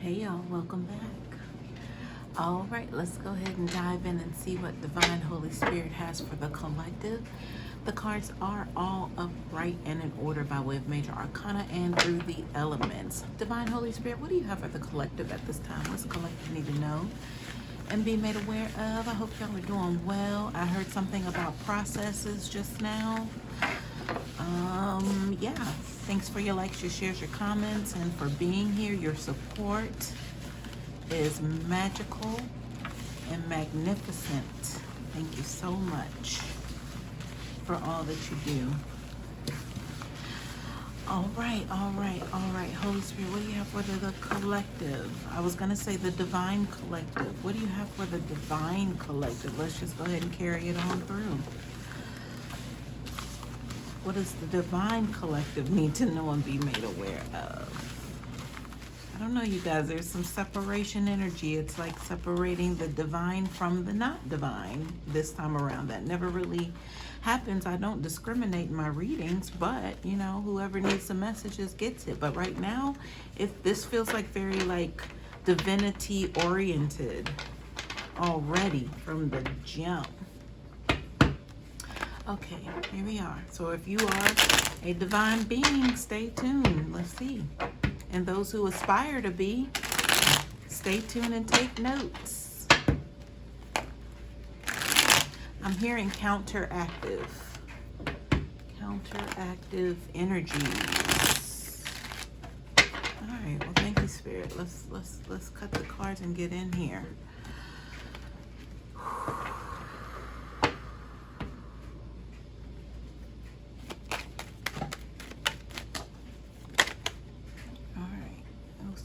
Hey y'all, welcome back. All right, let's go ahead and dive in and see what Divine Holy Spirit has for the collective. The cards are all upright and in order by way of major arcana and through the elements. Divine Holy Spirit, what do you have for the collective at this time? What's the collective need to know and be made aware of? I hope y'all are doing well. I heard something about processes just now. Yeah, thanks for your likes, your shares, your comments, and for being here. Your support is magical and magnificent. Thank you so much for all that you do. All right. Holy Spirit, what do you have for the collective? I was going to say the divine collective. What do you have for the divine collective? Let's just go ahead and carry it on through. What does the divine collective need to know and be made aware of? I don't know, you guys. There's some separation energy. It's like separating the divine from the not divine this time around. That never really happens. I don't discriminate in my readings, but, you know, whoever needs the messages gets it. But right now, if this feels like very, like, divinity oriented already from the jump. Okay, here we are. So if you are a divine being, stay tuned. Let's see. And those who aspire to be, stay tuned and take notes. I'm hearing counteractive. Counteractive energies. All right, well, thank you, Spirit. Let's cut the cards and get in here.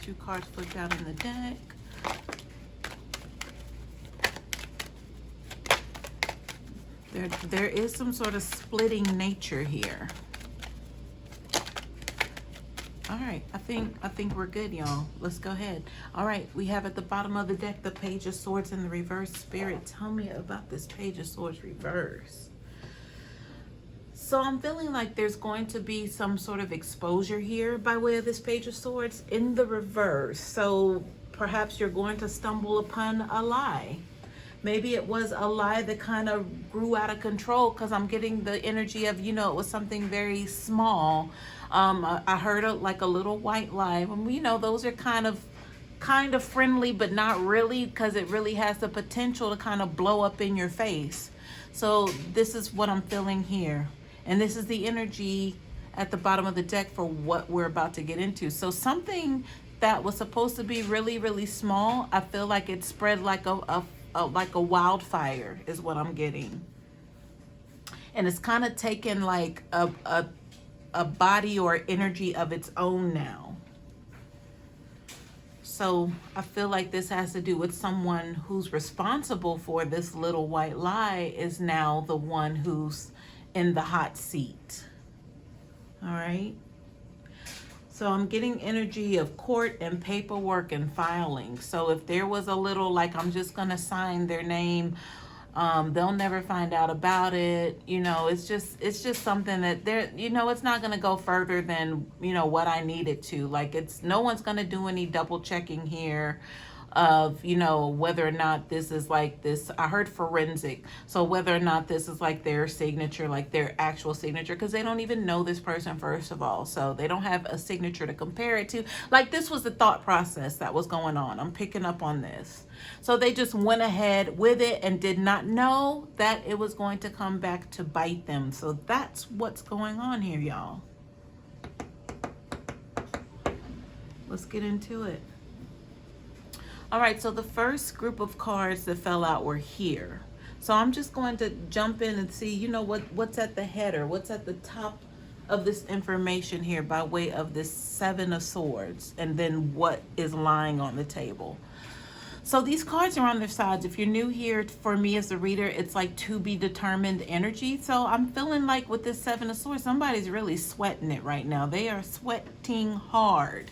Two cards flipped out in the deck. There is some sort of splitting nature here. All right, I think we're good, y'all. Let's go ahead. All right, we have at the bottom of the deck the Page of Swords in the reverse. Spirit, tell me about this Page of Swords reverse. So I'm feeling like there's going to be some sort of exposure here by way of this Page of Swords in the reverse. So perhaps you're going to stumble upon a lie. Maybe it was a lie that kind of grew out of control, because I'm getting the energy of, you know, it was something very small. I heard like a little white lie. And, you know, those are kind of friendly, but not really, because it really has the potential to kind of blow up in your face. So this is what I'm feeling here. And this is the energy at the bottom of the deck for what we're about to get into. So something that was supposed to be really, really small, I feel like it spread like a wildfire is what I'm getting. And it's kind of taken like a body or energy of its own now. So I feel like this has to do with someone who's responsible for this little white lie is now the one who's in the hot seat. All right. So I'm getting energy of court and paperwork and filing. So if there was a little, like, I'm just going to sign their name, they'll never find out about it. You know, it's just something that they're, you know, it's not going to go further than, you know, what I need it to. Like, it's, no one's going to do any double checking here of, you know, whether or not this is like this. I heard forensic. So whether or not this is like their signature, like their actual signature, because they don't even know this person, first of all. So they don't have a signature to compare it to. Like, this was the thought process that was going on. I'm picking up on this. So they just went ahead with it and did not know that it was going to come back to bite them. So that's what's going on here, y'all. Let's get into it. All right, so the first group of cards that fell out were here. So I'm just going to jump in and see, you know, what's at the header, what's at the top of this information here by way of this Seven of Swords, and then what is lying on the table. So these cards are on their sides. If you're new here, for me as a reader, it's like to be determined energy. So I'm feeling like with this Seven of Swords, somebody's really sweating it right now. They are sweating hard,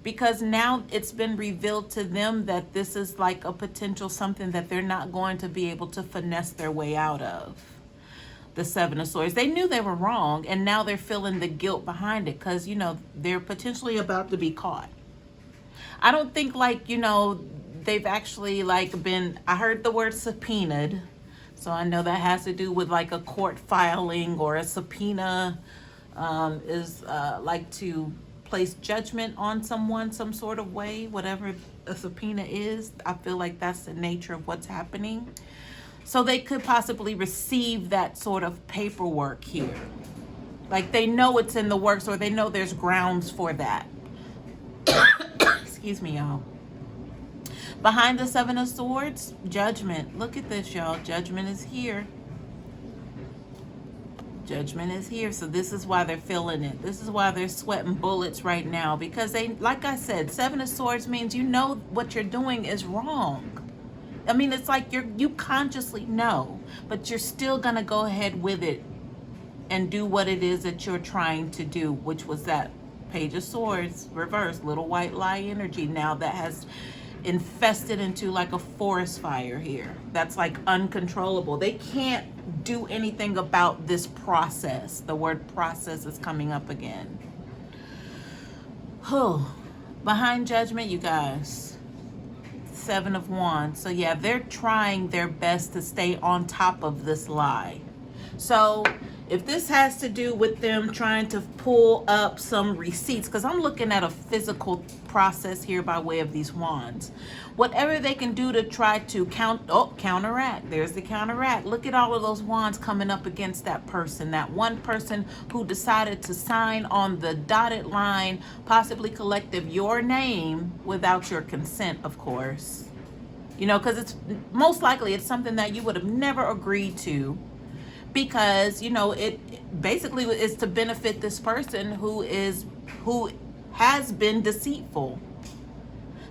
because now it's been revealed to them that this is like a potential something that they're not going to be able to finesse their way out of. The Seven of Swords. They knew they were wrong, and now they're feeling the guilt behind it, because, you know, they're potentially about to be caught. I don't think like, they've actually like been, I heard the word subpoenaed. So I know that has to do with like a court filing, or a subpoena is like to place judgment on someone some sort of way, whatever a subpoena is. I feel like that's the nature of what's happening. So they could possibly receive that sort of paperwork here. Like they know it's in the works, or they know there's grounds for that. Excuse me, y'all. Behind the Seven of Swords, Judgment. Look at this, y'all. Judgment is here. Judgment is here. So this is why they're feeling it. This is why they're sweating bullets right now. Because they, like I said, Seven of Swords means you know what you're doing is wrong. I mean, it's like you consciously know, but you're still going to go ahead with it and do what it is that you're trying to do, which was that Page of Swords reverse, little white lie energy. Now that has infested into like a forest fire here. That's like uncontrollable. They can't do anything about this process. The word process is coming up again. Behind Judgment, you guys. Seven of Wands. So yeah, they're trying their best to stay on top of this lie. So if this has to do with them trying to pull up some receipts, because I'm looking at a physical process here by way of these wands, whatever they can do to try to counteract. There's the counteract. Look at all of those wands coming up against that person, that one person who decided to sign on the dotted line, possibly collective, your name without your consent, of course. Because it's most likely it's something that you would have never agreed to, because it basically is to benefit this person who has been deceitful.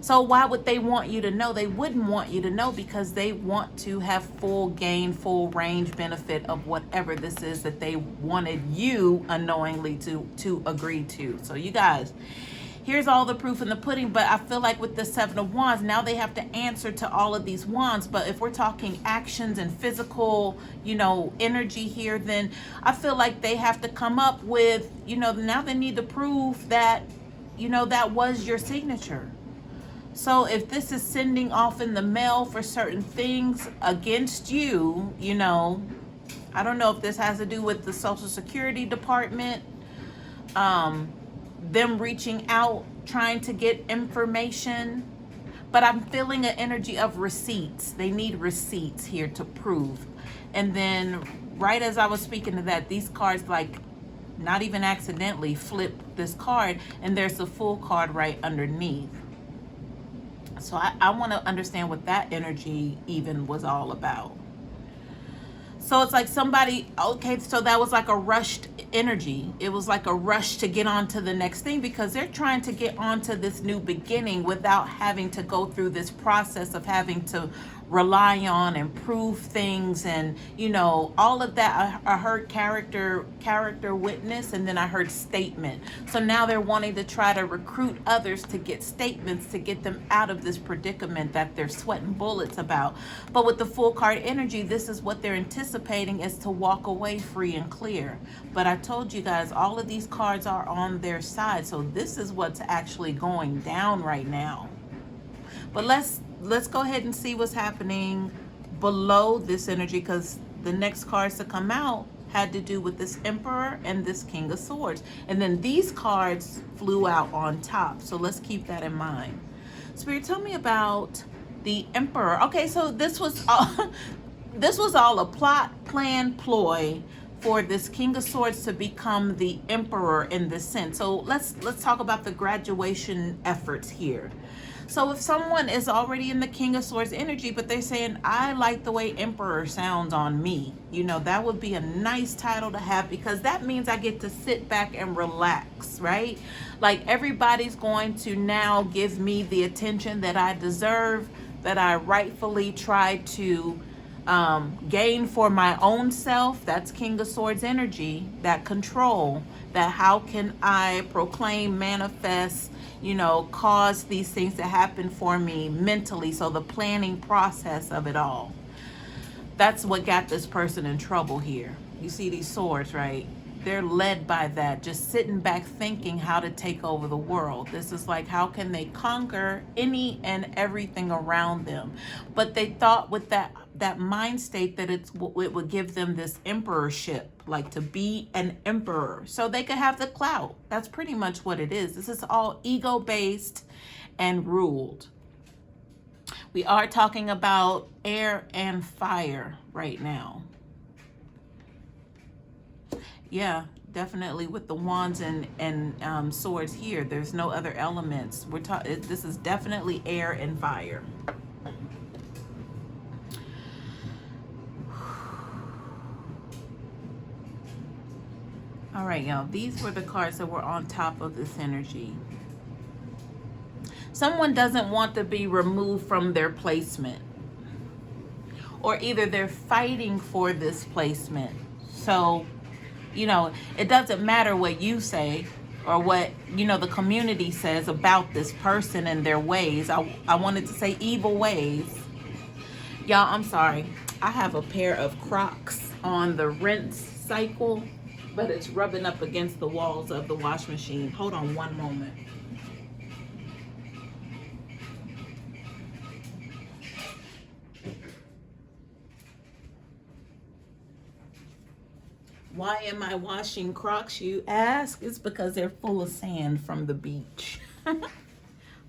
So why would they want you to know? They wouldn't want you to know, because they want to have full gain, full range benefit of whatever this is that they wanted you unknowingly to agree to. So you guys, here's all the proof in the pudding. But I feel like with the Seven of Wands, now they have to answer to all of these wands. But if we're talking actions and physical, energy here, then I feel like they have to come up with, now they need to prove that, that was your signature. So if this is sending off in the mail for certain things against you, I don't know if this has to do with the Social Security Department, them reaching out, trying to get information, but I'm feeling an energy of receipts. They need receipts here to prove. And then right as I was speaking to that, these cards, like not even accidentally, flip this card, and there's a full card right underneath. So I want to understand what that energy even was all about. So it's like somebody, okay, so that was like a rushed energy. It was like a rush to get on to the next thing, because they're trying to get onto this new beginning without having to go through this process of having to rely on and prove things, and all of that. I heard character witness, and then I heard statement. So now they're wanting to try to recruit others to get statements to get them out of this predicament that they're sweating bullets about. But with the full card energy, this is what they're anticipating, is to walk away free and clear. But I told you guys, all of these cards are on their side, so this is what's actually going down right now. But let's go ahead and see what's happening below this energy, because the next cards to come out had to do with this Emperor and this King of Swords. And then these cards flew out on top. So let's keep that in mind. Spirit, tell me about the Emperor. Okay, so this was all a plot, plan, ploy for this King of Swords to become the Emperor in this sense. So let's talk about the graduation efforts here. So if someone is already in the King of Swords energy, but they're saying, I like the way Emperor sounds on me, that would be a nice title to have, because that means I get to sit back and relax, right? Like everybody's going to now give me the attention that I deserve, that I rightfully try to gain for my own self. That's King of Swords energy, that control, that how can I proclaim, manifest, cause these things to happen for me mentally. So the planning process of it all. That's what got this person in trouble here. You see these swords, right? they're led by that, just sitting back thinking how to take over the world. This is like, how can they conquer any and everything around them? But they thought with that mind state that it would give them this emperorship, like to be an emperor, so they could have the clout. That's pretty much what it is. This is all ego based and ruled. We are talking about air and fire right now. Yeah, definitely with the wands and swords here. There's no other elements. This is definitely air and fire. All right, y'all. These were the cards that were on top of this energy. Someone doesn't want to be removed from their placement, or either they're fighting for this placement. So, you know, it doesn't matter what you say or what, you know, the community says about this person and their ways. I wanted to say evil ways. Y'all, I'm sorry. I have a pair of Crocs on the rinse cycle, but it's rubbing up against the walls of the wash machine. Hold on one moment. Why am I washing Crocs, you ask? It's because they're full of sand from the beach.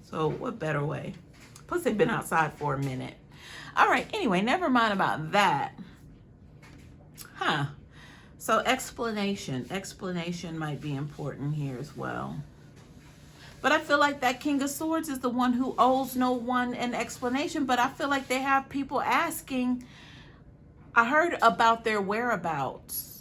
So what better way? Plus they've been outside for a minute. All right, anyway, never mind about that. So explanation might be important here as well. But I feel like that King of Swords is the one who owes no one an explanation, but I feel like they have people asking. I heard about their whereabouts.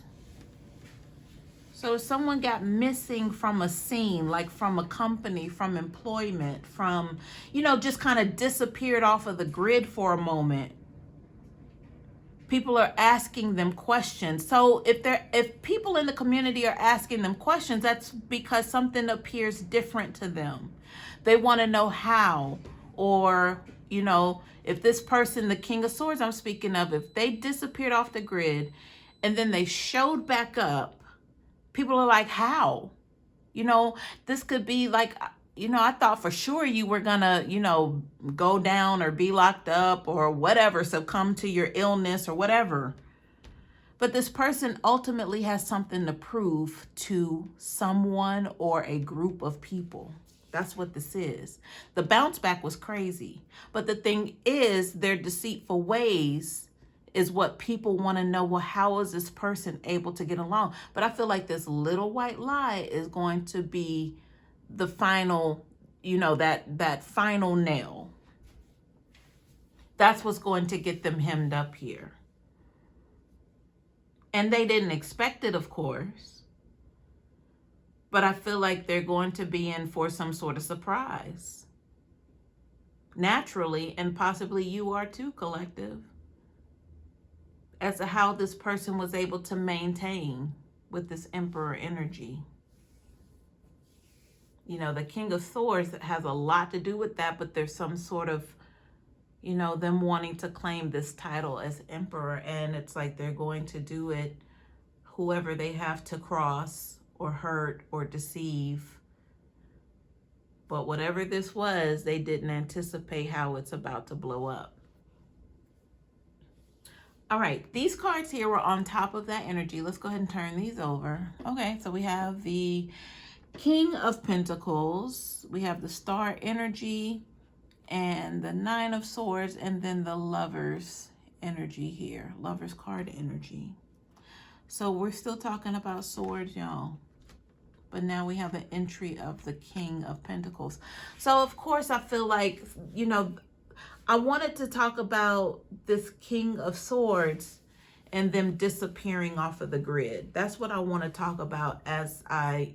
So if someone got missing from a scene, like from a company, from employment, from, you know, just kind of disappeared off of the grid for a moment, people are asking them questions. So if people in the community are asking them questions, that's because something appears different to them. They want to know how, or, you know, if this person, the King of Swords I'm speaking of, if they disappeared off the grid and then they showed back up, people are like, how? You know, this could be like, you know, I thought for sure you were gonna, you know, go down or be locked up or whatever, succumb to your illness or whatever. But this person ultimately has something to prove to someone or a group of people. That's what this is. The bounce back was crazy. But the thing is, their deceitful ways is what people want to know. Well, how is this person able to get along? But I feel like this little white lie is going to be the final, you know, that final nail. That's what's going to get them hemmed up here. And they didn't expect it, of course. But I feel like they're going to be in for some sort of surprise. Naturally, and possibly you are too, collective, as to how this person was able to maintain with this Emperor energy. You know, the King of Swords has a lot to do with that, but there's some sort of, you know, them wanting to claim this title as Emperor, and it's like they're going to do it whoever they have to cross or hurt or deceive. But whatever this was, they didn't anticipate how it's about to blow up. All right, these cards here were on top of that energy. Let's go ahead and turn these over. Okay, so we have the King of Pentacles, we have the Star energy, and the Nine of Swords, and then the Lover's energy here, Lover's card energy. So we're still talking about swords, y'all. But now we have an entry of the King of Pentacles. So, of course, I feel like, you know, I wanted to talk about this King of Swords and them disappearing off of the grid. That's what I want to talk about as I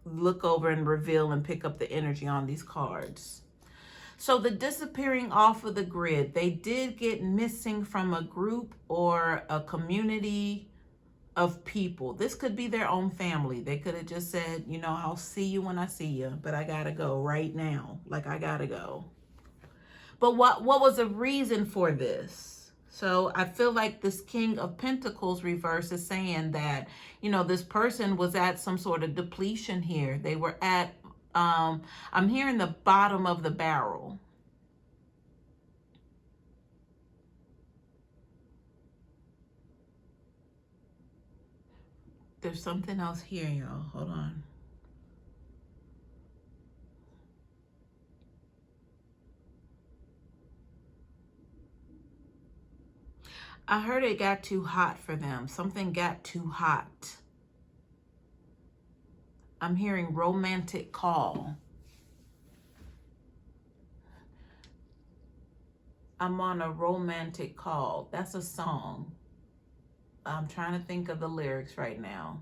look over and reveal and pick up the energy on these cards. So the disappearing off of the grid, they did get missing from a group or a community of people. This could be their own family. They could have just said, you know, I'll see you when I see you, but I gotta go right now. Like, I gotta go. But what was the reason for this? So I feel like this King of Pentacles reverse is saying that, you know, this person was at some sort of depletion here. They were at, I'm hearing the bottom of the barrel. There's something else here, y'all. Hold on. I heard it got too hot for them. Something got too hot. I'm hearing romantic call. I'm on a romantic call. That's a song. I'm trying to think of the lyrics right now.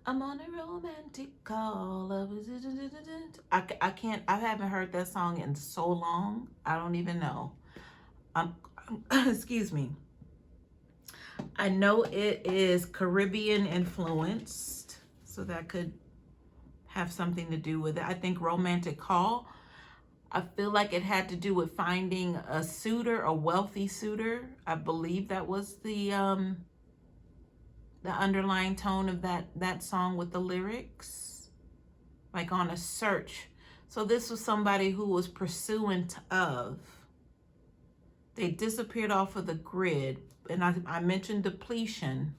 I'm on a romantic call. I can't, I haven't heard that song in so long. I don't even know. Excuse me. I know it is Caribbean influenced, so that could have something to do with it. I think romantic call, I feel like it had to do with finding a suitor, a wealthy suitor. I believe that was the underlying tone of that song with the lyrics, like on a search. So this was somebody who was pursuant of. They disappeared off of the grid, and I mentioned depletion.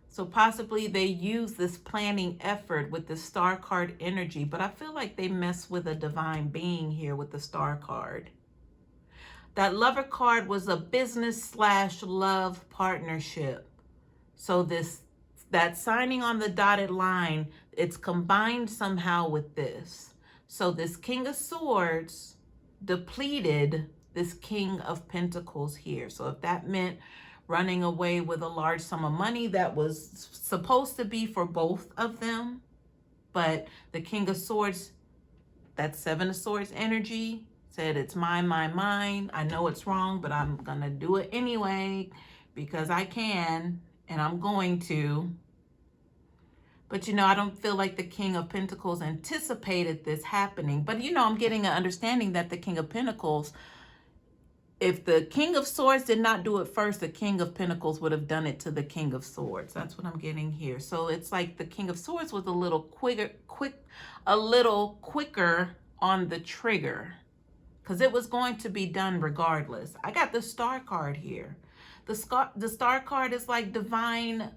So possibly they use this planning effort with the star card energy, but I feel like they mess with a divine being here with the star card. That lover card was a business / love partnership. So that signing on the dotted line, it's combined somehow with this. So this King of Swords depleted this King of Pentacles here. So if that meant running away with a large sum of money that was supposed to be for both of them, but the King of Swords, that Seven of Swords energy, said it's mine, mine, mine. I know it's wrong, but I'm gonna do it anyway because I can, and I'm going to. But, you know, I don't feel like the King of Pentacles anticipated this happening. But, you know, I'm getting an understanding that the King of Pentacles, if the King of Swords did not do it first, the King of Pentacles would have done it to the King of Swords. That's what I'm getting here. So it's like the King of Swords was a little quicker on the trigger, because it was going to be done regardless. I got the Star card here. The Star card is like divine.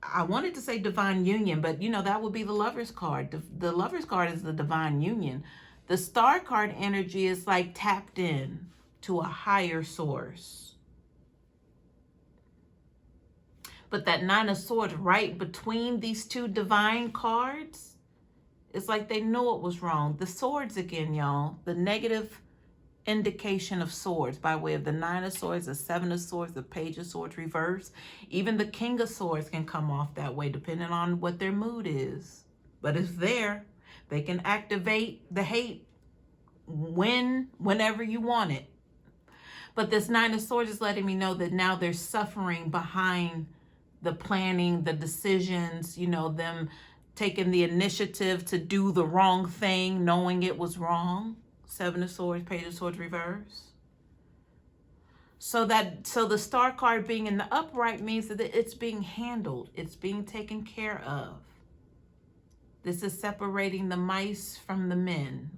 I wanted to say divine union, but, you know, that would be the Lover's card. The Lover's card is the divine union. The Star card energy is like tapped in to a higher source. But that Nine of Swords right between these two divine cards, it's like they knew it was wrong. The swords again, y'all. The negative indication of swords by way of the Nine of Swords, the Seven of Swords, the Page of Swords reverse. Even the King of Swords can come off that way depending on what their mood is. But it's there. They can activate the hate whenever you want it. But this Nine of Swords is letting me know that now there's suffering behind the planning, the decisions, you know, them taking the initiative to do the wrong thing, knowing it was wrong. Seven of Swords, Page of Swords reverse. So the Star card being in the upright means that it's being handled. It's being taken care of. This is separating the mice from the men.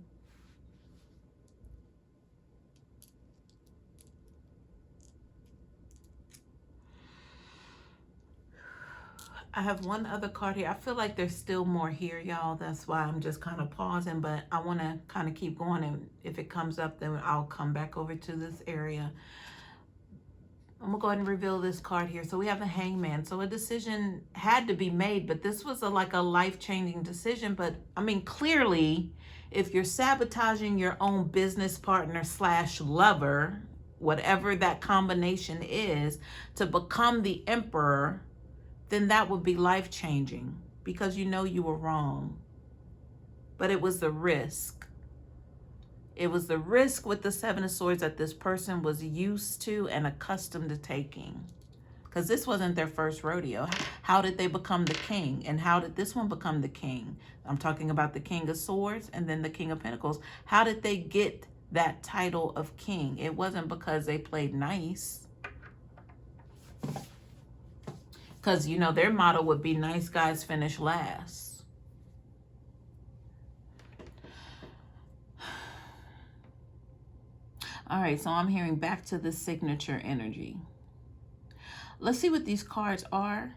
I have one other card here. I feel like there's still more here, y'all. That's why I'm just kind of pausing, but I want to kind of keep going, and if it comes up, then I'll come back over to this area. I'm going to go ahead and reveal this card here. So we have the Hangman. So a decision had to be made, but this was like a life-changing decision. But, I mean, clearly, if you're sabotaging your own business partner / lover, whatever that combination is, to become the emperor, then that would be life-changing because you know you were wrong. But it was the risk. It was the risk with the Seven of Swords that this person was used to and accustomed to taking. Because this wasn't their first rodeo. How did they become the king? And how did this one become the king? I'm talking about the King of Swords and then the King of Pentacles. How did they get that title of king. It wasn't because they played nice. Because, you know, their motto would be nice guys finish last. All right, so I'm hearing back to the signature energy. Let's see what these cards are.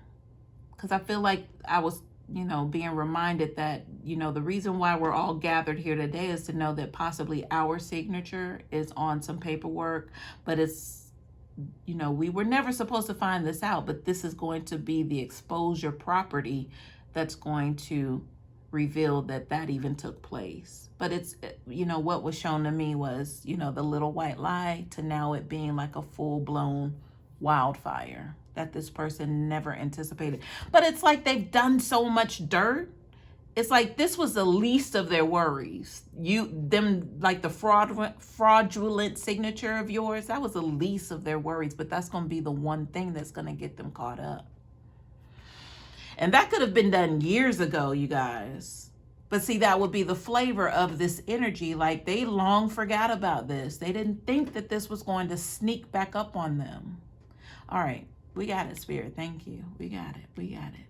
Because I feel like I was, you know, being reminded that, you know, the reason why we're all gathered here today is to know that possibly our signature is on some paperwork, but it's, you know, we were never supposed to find this out, but this is going to be the exposure property that's going to reveal that that even took place. But it's, you know, what was shown to me was, you know, the little white lie to now it being like a full-blown wildfire that this person never anticipated. But it's like they've done so much dirt. It's like this was the least of their worries. Like the fraudulent signature of yours, that was the least of their worries, but that's going to be the one thing that's going to get them caught up. And that could have been done years ago, you guys. But see, that would be the flavor of this energy. Like they long forgot about this. They didn't think that this was going to sneak back up on them. All right. We got it, Spirit. Thank you. We got it. We got it.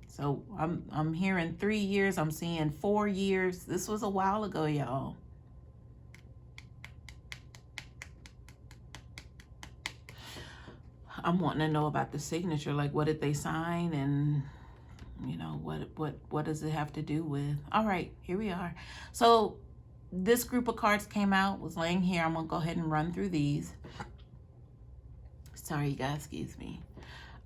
So I'm hearing 3 years. I'm seeing 4 years. This was a while ago, y'all. I'm wanting to know about the signature. Like, what did they sign? And, you know, what does it have to do with? All right, here we are. So this group of cards came out, was laying here. I'm going to go ahead and run through these. Sorry, you guys, excuse me.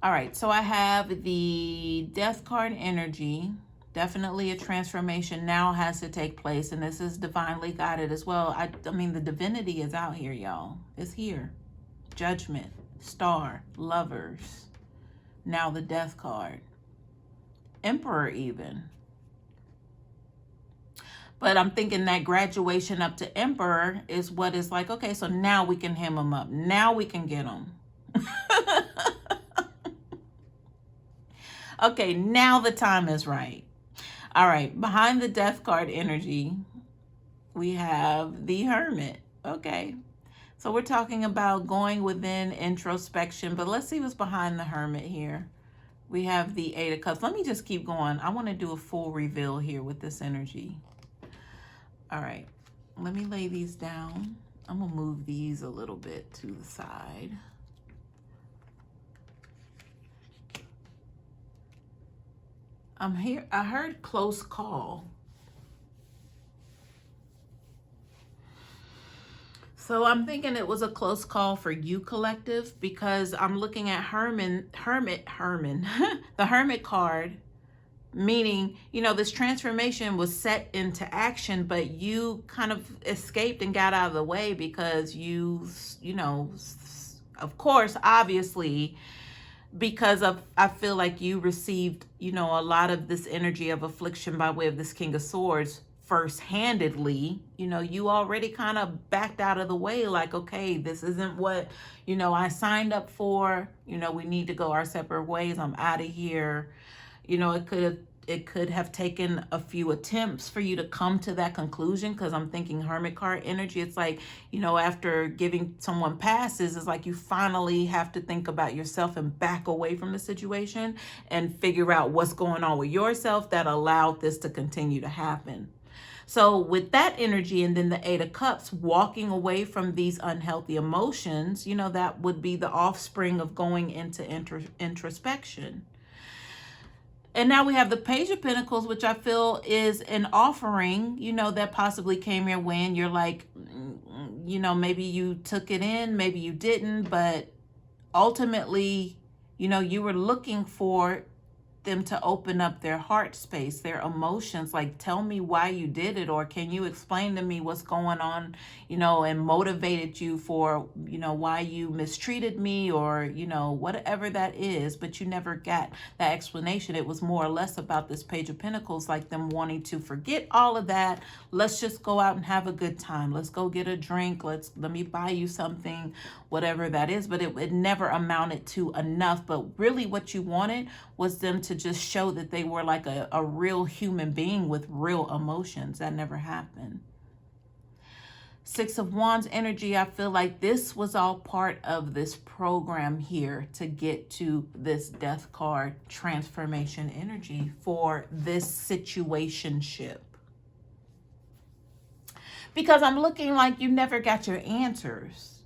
All right, so I have the Death card energy. Definitely a transformation now has to take place, and this is divinely guided as well. I mean, the divinity is out here, y'all. It's here. Judgment, Star, Lovers. Now the Death card. Emperor even. But I'm thinking that graduation up to Emperor is what is like, okay, so now we can hem them up. Now we can get them. Okay, now the time is right. All right, behind the Death card energy, we have the Hermit. Okay, so we're talking about going within introspection, but let's see what's behind the Hermit here. We have the Eight of Cups. Let me just keep going. I want to do a full reveal here with this energy. All right, let me lay these down. I'm going to move these a little bit to the side. I'm here. I heard close call. So I'm thinking it was a close call for you, collective, because I'm looking at Hermit, the Hermit card, meaning, you know, this transformation was set into action, but you kind of escaped and got out of the way because you know, of course, obviously, because of, I feel like you received, you know, a lot of this energy of affliction by way of this King of Swords first-handedly. You know, you already kind of backed out of the way, like, okay, this isn't what, you know, I signed up for. You know, we need to go our separate ways. I'm out of here. You know, it could have taken a few attempts for you to come to that conclusion, because I'm thinking Hermit card energy. It's like, you know, after giving someone passes, it's like you finally have to think about yourself and back away from the situation and figure out what's going on with yourself that allowed this to continue to happen. So with that energy, and then the Eight of Cups, walking away from these unhealthy emotions, you know, that would be the offspring of going into introspection. And now we have the Page of Pentacles, which I feel is an offering, you know, that possibly came your way, and you're like, you know, maybe you took it in, maybe you didn't, but ultimately, you know, you were looking for them to open up their heart space, their emotions, like, tell me why you did it, or can you explain to me what's going on, you know, and motivated you for, you know, why you mistreated me, or, you know, whatever that is. But you never got that explanation. It was more or less about this Page of Pentacles, like them wanting to forget all of that. Let's just go out and have a good time. Let's go get a drink. Let me buy you something, whatever that is. But it never amounted to enough. But really what you wanted was them to just show that they were like a real human being with real emotions. That never happened. Six of Wands energy, I feel like this was all part of this program here to get to this Death card transformation energy for this situationship. Because I'm looking like you never got your answers.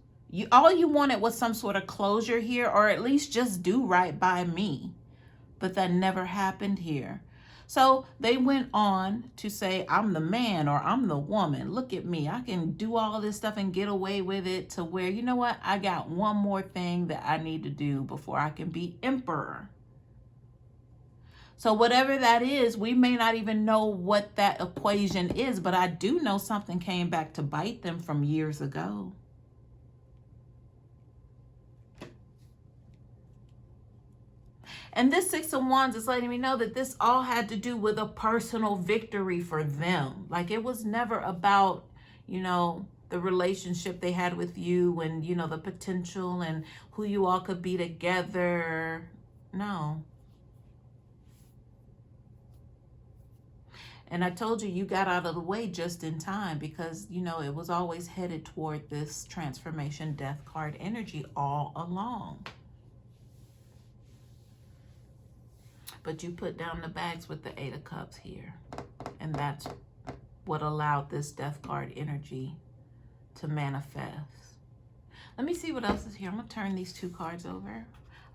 All you wanted was some sort of closure here, or at least just do right by me. But that never happened here. So they went on to say, I'm the man or I'm the woman. Look at me. I can do all this stuff and get away with it, to where, you know what? I got one more thing that I need to do before I can be emperor. So whatever that is, we may not even know what that equation is, but I do know something came back to bite them from years ago. And this Six of Wands is letting me know that this all had to do with a personal victory for them. Like, it was never about, you know, the relationship they had with you and, you know, the potential and who you all could be together. No. And I told you, you got out of the way just in time, because, you know, it was always headed toward this transformation Death card energy all along. But you put down the bags with the Eight of Cups here. And that's what allowed this Death card energy to manifest. Let me see what else is here. I'm going to turn these two cards over.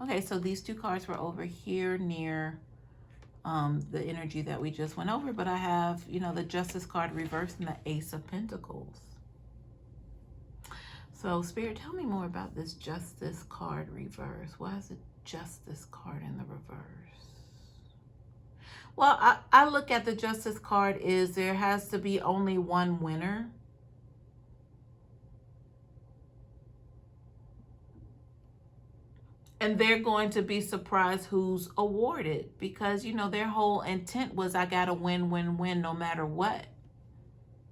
Okay, so these two cards were over here near the energy that we just went over. But I have, you know, the Justice card reversed and the Ace of Pentacles. So, Spirit, tell me more about this Justice card reverse. Why is the Justice card in the reverse? Well, I look at the Justice card is there has to be only one winner. And they're going to be surprised who's awarded, because, you know, their whole intent was, I got to win, win, win, no matter what.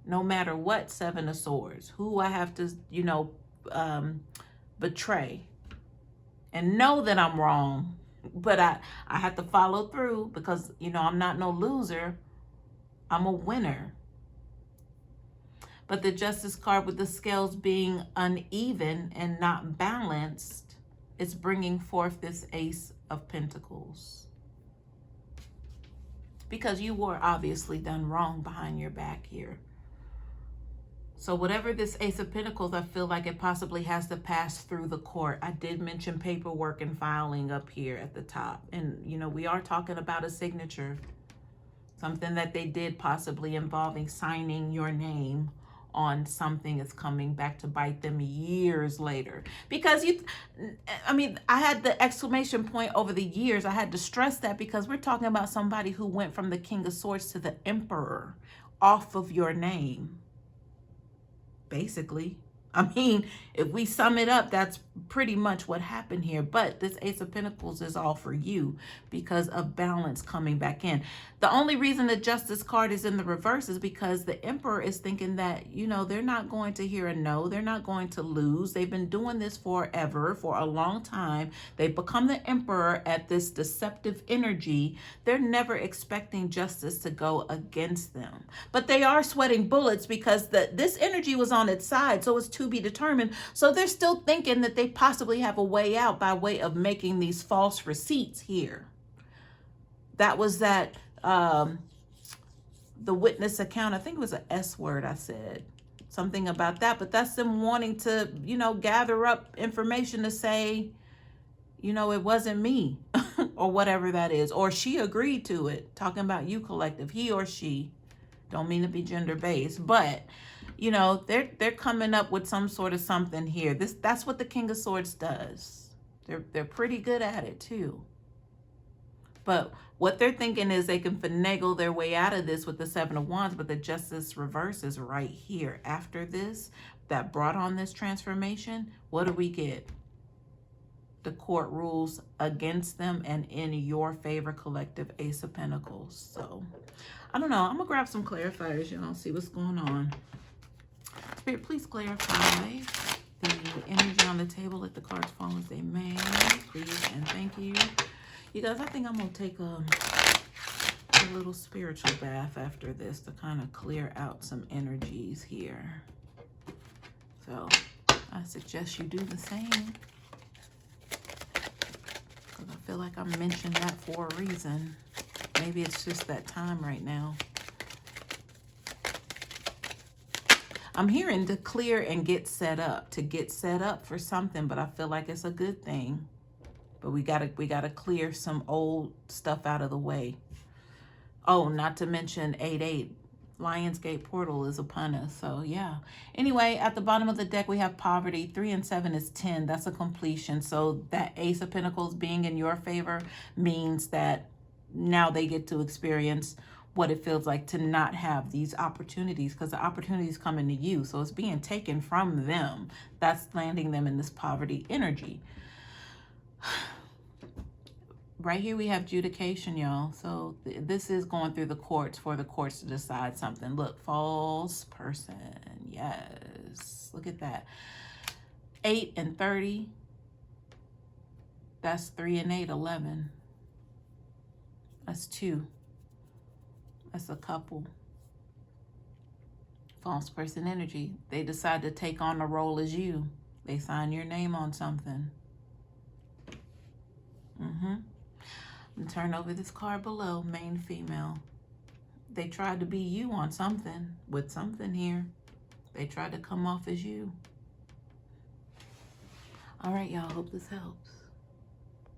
No matter what, Seven of Swords. Who I have to, you know, betray. And know that I'm wrong. But I have to follow through, because, you know, I'm not no loser. I'm a winner. But the Justice card, with the scales being uneven and not balanced, it's bringing forth this Ace of Pentacles. Because you were obviously done wrong behind your back here. So whatever this Ace of Pentacles, I feel like it possibly has to pass through the court. I did mention paperwork and filing up here at the top. And, you know, we are talking about a signature. Something that they did possibly involving signing your name on something is coming back to bite them years later. Because I had the exclamation point over the years. I had to stress that, because we're talking about somebody who went from the King of Swords to the Emperor off of your name. Basically. I mean, if we sum it up, that's pretty much what happened here. But this Ace of Pentacles is all for you because of balance coming back in. The only reason the Justice card is in the reverse is because the Emperor is thinking that, you know, they're not going to hear a no. They're not going to lose. They've been doing this forever, for a long time. They've become the Emperor at this deceptive energy. They're never expecting justice to go against them. But they are sweating bullets, because this energy was on its side. So it's to be determined. So they're still thinking that they possibly have a way out by way of making these false receipts here. That was that the witness account. I think it was an S word I said. Something about that. But that's them wanting to, you know, gather up information to say, you know, it wasn't me. Or whatever that is. Or she agreed to it. Talking about you, collective. He or she. Don't mean to be gender based. But, you know, they're coming up with some sort of something here. That's what the King of Swords does. They're pretty good at it too. But what they're thinking is they can finagle their way out of this with the Seven of Wands, but the Justice reverse is right here. After this, that brought on this transformation, what do we get? The court rules against them and in your favor, collective, Ace of Pentacles. So, I don't know. I'm going to grab some clarifiers, y'all, see what's going on. Spirit, please clarify the energy on the table. Let the cards fall as they may, please, and thank you. You guys, I think I'm going to take a little spiritual bath after this to kind of clear out some energies here. So I suggest you do the same. Because I feel like I mentioned that for a reason. Maybe it's just that time right now. I'm hearing to clear and get set up, to get set up for something, but I feel like it's a good thing. But we gotta clear some old stuff out of the way. Oh, not to mention 8-8. Lionsgate portal is upon us. So yeah. Anyway, at the bottom of the deck we have poverty. 3 and 7 is 10. That's a completion. So that Ace of Pentacles being in your favor means that now they get to experience what it feels like to not have these opportunities, because the opportunities coming to you. So it's being taken from them. That's landing them in this poverty energy. Right here we have adjudication, y'all. So this is going through the courts for the courts to decide something. Look, false person. Yes. Look at that. 8 and 30. That's 3 and 8, 11. That's 2. That's a couple. False person energy. They decide to take on the role as you. They sign your name on something. And turn over this card below, main female. They tried to be you on something, with something here. They tried to come off as you. All right, y'all, hope this helps.